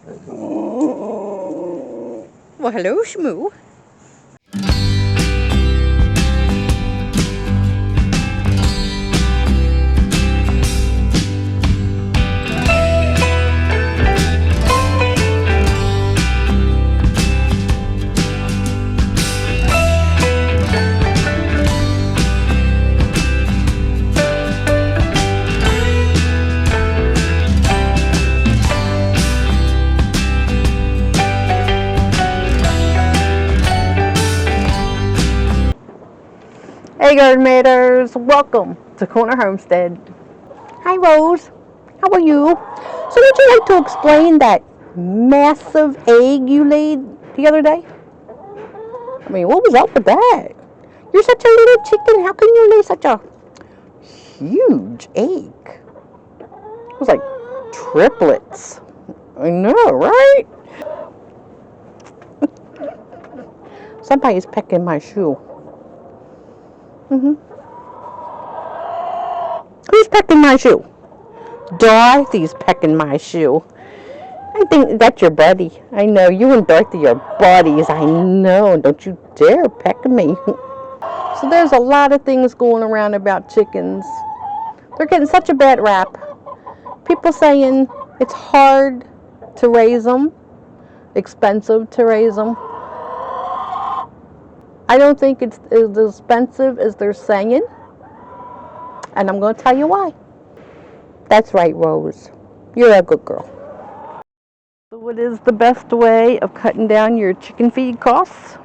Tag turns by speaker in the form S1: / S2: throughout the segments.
S1: Well, hello, Shmoo. Hey, garden maters, welcome to Corner Homestead. Hi, Rose. How are you? So, would you like to explain that massive egg you laid the other day? I mean, what was up with that? You're such a little chicken. How can you lay such a huge egg? It was like triplets. I know, right? Somebody's pecking my shoe. Who's pecking my shoe? Dorothy's pecking my shoe. I think that's your buddy. I know, you and Dorothy are buddies. I know. Don't you dare peck me. So there's a lot of things going around about chickens. They're getting such a bad rap. People saying it's hard to raise them, expensive to raise them. I don't think it's as expensive as they're saying. And I'm going to tell you why. That's right, Rose. You're a good girl. So what is the best way of cutting down your chicken feed costs?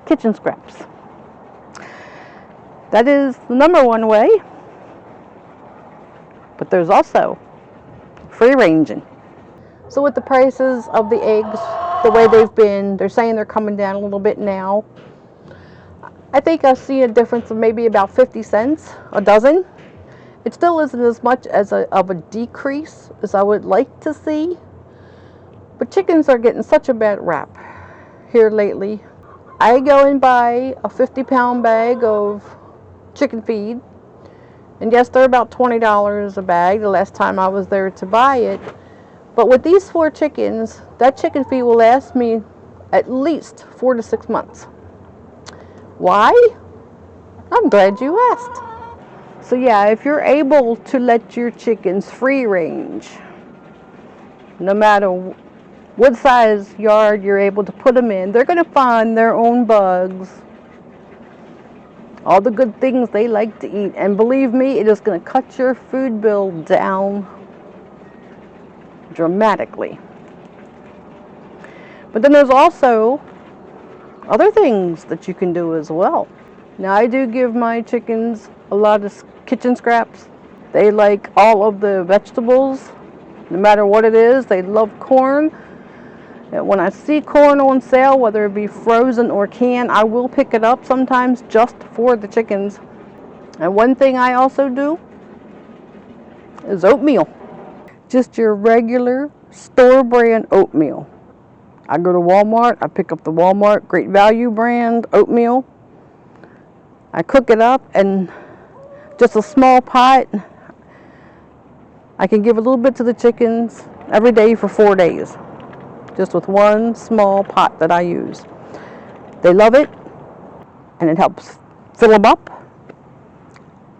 S1: Kitchen scraps. That is the number one way. But there's also free ranging. So with the prices of the eggs, the way they've been, they're saying they're coming down a little bit now. I think I see a difference of maybe about 50 cents a dozen. It still isn't as much as of a decrease as I would like to see. But chickens are getting such a bad rap here lately. I go and buy a 50-pound bag of chicken feed. And yes, they're about $20 a bag the last time I was there to buy it. But with these 4 chickens, that chicken feed will last me at least 4 to 6 months. Why? I'm glad you asked. So yeah, if you're able to let your chickens free range, no matter what size yard you're able to put them in, they're going to find their own bugs, all the good things they like to eat. And believe me, it is going to cut your food bill down dramatically. But then there's also other things that you can do as well. Now, I do give my chickens a lot of kitchen scraps. They like all of the vegetables, no matter what it is. They love corn. And when I see corn on sale, whether it be frozen or canned, I will pick it up sometimes just for the chickens. And one thing I also do is oatmeal. Just your regular store brand oatmeal. I go to Walmart, I pick up the Walmart Great Value brand oatmeal. I cook it up, and just a small pot, I can give a little bit to the chickens every day for 4 days. Just with one small pot that I use. They love it, and it helps fill them up,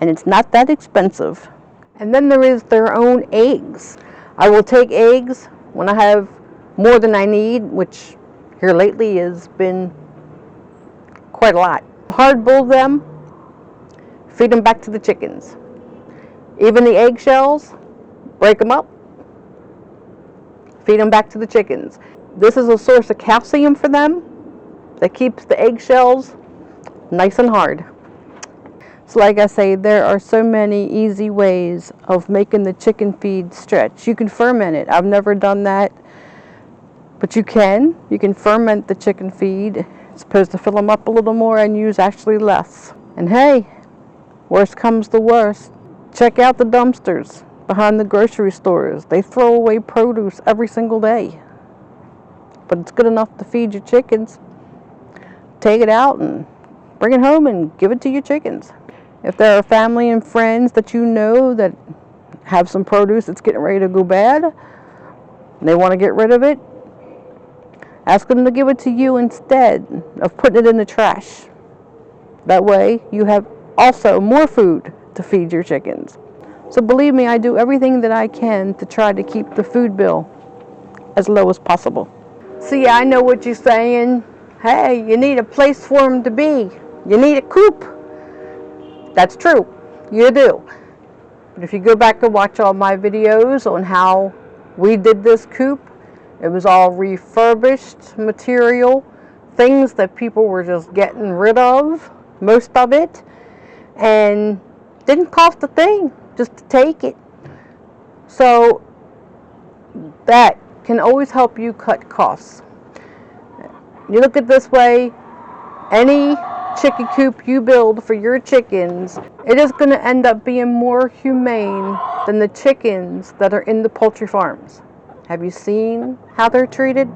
S1: and it's not that expensive. And then there is their own eggs. I will take eggs when I have more than I need, which here lately has been quite a lot. Hard boil them, feed them back to the chickens. Even the eggshells, break them up, feed them back to the chickens. This is a source of calcium for them that keeps the eggshells nice and hard. So like I say, there are so many easy ways of making the chicken feed stretch. You can ferment it. I've never done that, but you can. You can ferment the chicken feed. It's supposed to fill them up a little more and use actually less. And hey, worst comes to worst, check out the dumpsters behind the grocery stores. They throw away produce every single day, but it's good enough to feed your chickens. Take it out and bring it home and give it to your chickens. If there are family and friends that you know that have some produce that's getting ready to go bad, and they want to get rid of it, ask them to give it to you instead of putting it in the trash. That way you have also more food to feed your chickens. So believe me, I do everything that I can to try to keep the food bill as low as possible. See, I know what you're saying. Hey, you need a place for them to be. You need a coop. That's true. You do. But if you go back and watch all my videos on how we did this coop, it was all refurbished material, things that people were just getting rid of, most of it, and didn't cost a thing just to take it. So that can always help you cut costs. You look at it this way, any chicken coop you build for your chickens, it is going to end up being more humane than the chickens that are in the poultry farms. Have you seen how they're treated?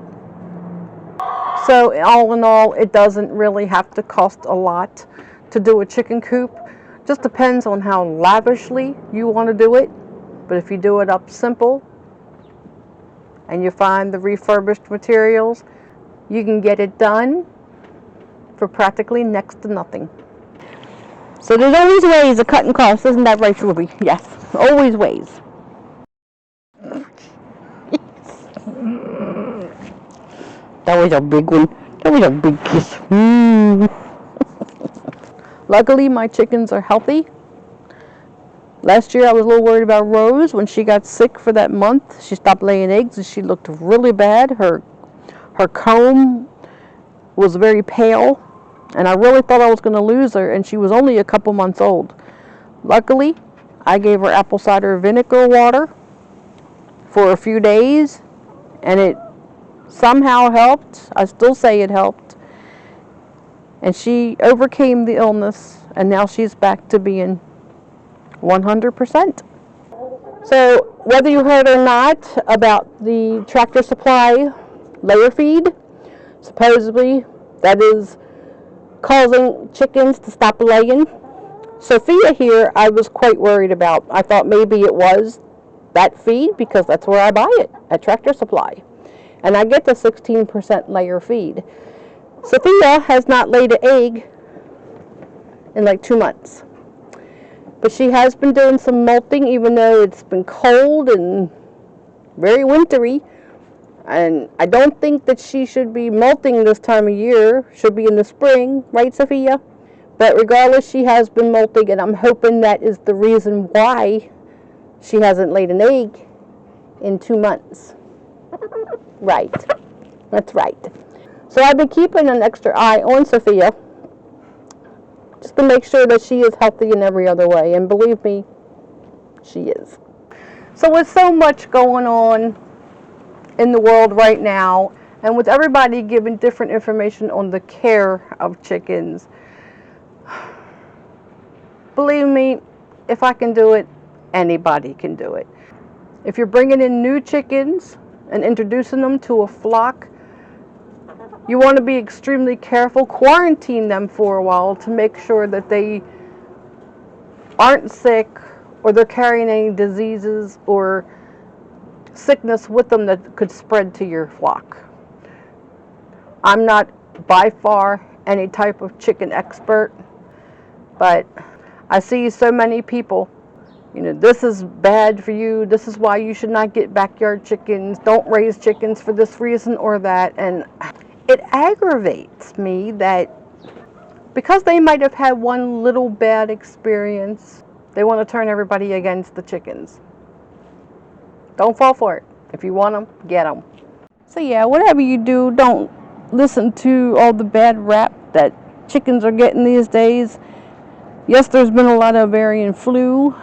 S1: So all in all, it doesn't really have to cost a lot to do a chicken coop. Just depends on how lavishly you want to do it. But if you do it up simple and you find the refurbished materials, you can get it done for practically next to nothing. So there's always ways of cutting costs, isn't that right, Ruby? Yes, always ways. That was a big one. That was a big kiss. Luckily, my chickens are healthy. Last year, I was a little worried about Rose. When she got sick for that month, she stopped laying eggs and she looked really bad. Her comb was very pale, and I really thought I was going to lose her, and she was only a couple months old. Luckily, I gave her apple cider vinegar water for a few days, and it somehow helped. I still say it helped. And she overcame the illness, and now she's back to being 100%. So whether you heard or not about the Tractor Supply layer feed, supposedly that is causing chickens to stop laying. Sophia here, I was quite worried about. I thought maybe it was that feed because that's where I buy it, at Tractor Supply. And I get the 16% layer feed. Sophia has not laid an egg in like 2 months. But she has been doing some molting, even though it's been cold and very wintry. And I don't think that she should be molting this time of year. Should be in the spring, right, Sophia? But regardless, she has been molting, and I'm hoping that is the reason why she hasn't laid an egg in 2 months. Right. That's right. So I've been keeping an extra eye on Sophia, just to make sure that she is healthy in every other way. And believe me, she is. So with so much going on in the world right now, and with everybody giving different information on the care of chickens, believe me, if I can do it, anybody can do it. If you're bringing in new chickens and introducing them to a flock, you want to be extremely careful. Quarantine them for a while to make sure that they aren't sick or they're carrying any diseases or sickness with them that could spread to your flock. I'm not by far any type of chicken expert, but I see so many people, this is bad for you, this is why you should not get backyard chickens, don't raise chickens for this reason or that, and it aggravates me that because they might have had one little bad experience, they want to turn everybody against the chickens. Don't fall for it. If you want them, get them. So yeah, whatever you do, don't listen to all the bad rap that chickens are getting these days. Yes, there's been a lot of avian flu.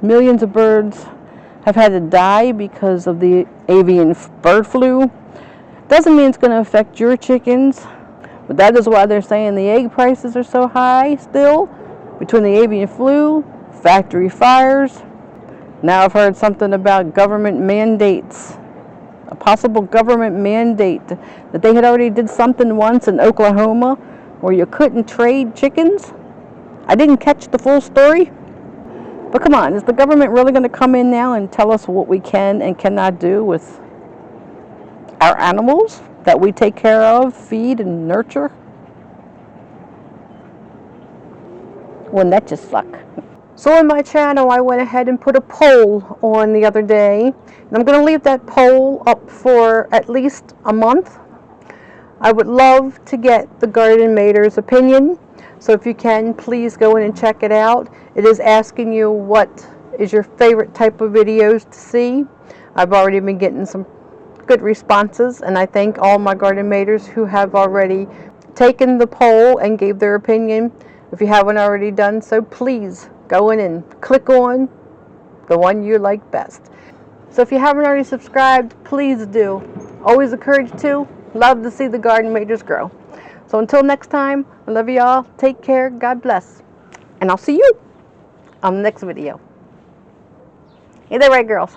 S1: Millions of birds have had to die because of the avian bird flu. Doesn't mean it's going to affect your chickens, but that is why they're saying the egg prices are so high still, between the avian flu, factory fires. Now I've heard something about government mandates, a possible government mandate that they had already did something once in Oklahoma where you couldn't trade chickens. I didn't catch the full story, but come on, is the government really going to come in now and tell us what we can and cannot do with our animals that we take care of, feed, and nurture? Wouldn't that just suck? So on my channel, I went ahead and put a poll on the other day. And I'm going to leave that poll up for at least a month. I would love to get the Garden Mater's opinion. So if you can, please go in and check it out. It is asking you what is your favorite type of videos to see. I've already been getting some good responses, and I thank all my Garden Maters who have already taken the poll and gave their opinion. If you haven't already done so, please go in and click on the one you like best. So if you haven't already subscribed, please do. Always encouraged to. Love to see the Garden Maters grow. So until next time, I love you all. Take care. God bless. And I'll see you on the next video. Ain't that right, girls?